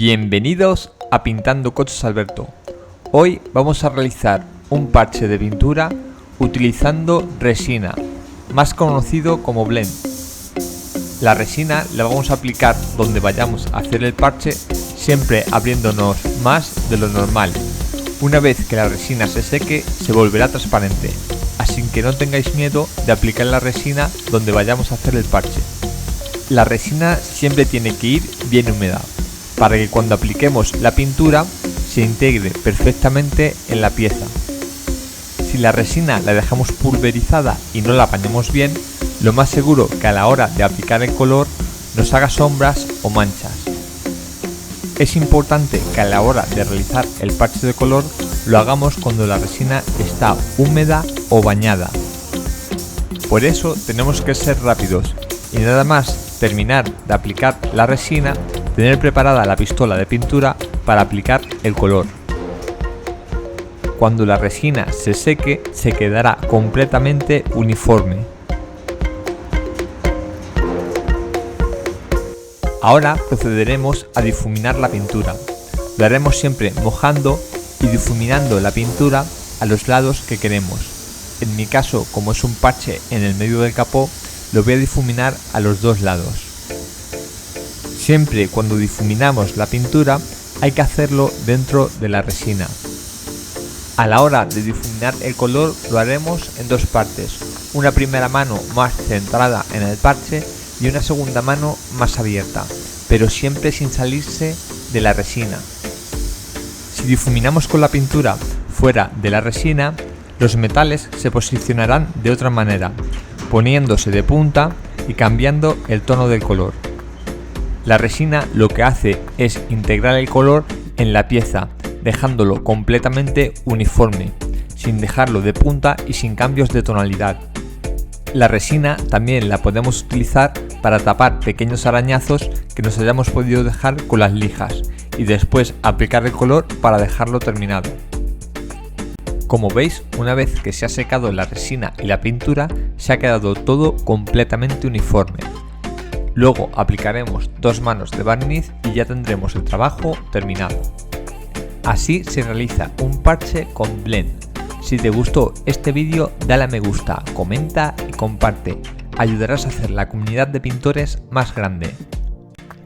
Bienvenidos a Pintando Coches Alberto. Hoy vamos a realizar un parche de pintura utilizando resina, más conocido como blend. La resina la vamos a aplicar donde vayamos a hacer el parche, siempre abriéndonos más de lo normal. Una vez que la resina se seque, se volverá transparente, así que no tengáis miedo de aplicar la resina donde vayamos a hacer el parche. La resina siempre tiene que ir bien húmeda, para que cuando apliquemos la pintura se integre perfectamente en la pieza. Si la resina la dejamos pulverizada y no la apañamos bien, lo más seguro que a la hora de aplicar el color nos haga sombras o manchas. Es importante que a la hora de realizar el parche de color lo hagamos cuando la resina está húmeda o bañada. Por eso tenemos que ser rápidos y nada más terminar de aplicar la resina, tener preparada la pistola de pintura para aplicar el color. Cuando la resina se seque, se quedará completamente uniforme. Ahora procederemos a difuminar la pintura. Lo haremos siempre mojando y difuminando la pintura a los lados que queremos. En mi caso, como es un parche en el medio del capó, lo voy a difuminar a los dos lados. Siempre cuando difuminamos la pintura hay que hacerlo dentro de la resina. A la hora de difuminar el color lo haremos en dos partes, una primera mano más centrada en el parche y una segunda mano más abierta, pero siempre sin salirse de la resina. Si difuminamos con la pintura fuera de la resina, los metales se posicionarán de otra manera, poniéndose de punta y cambiando el tono del color. La resina lo que hace es integrar el color en la pieza, dejándolo completamente uniforme, sin dejarlo de punta y sin cambios de tonalidad. La resina también la podemos utilizar para tapar pequeños arañazos que nos hayamos podido dejar con las lijas y después aplicar el color para dejarlo terminado. Como veis, una vez que se ha secado la resina y la pintura, se ha quedado todo completamente uniforme. Luego aplicaremos dos manos de barniz y ya tendremos el trabajo terminado. Así se realiza un parche con blend. Si te gustó este vídeo, dale a me gusta, comenta y comparte. Ayudarás a hacer la comunidad de pintores más grande.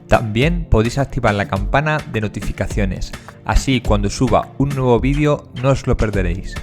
También podéis activar la campana de notificaciones, así cuando suba un nuevo vídeo no os lo perderéis.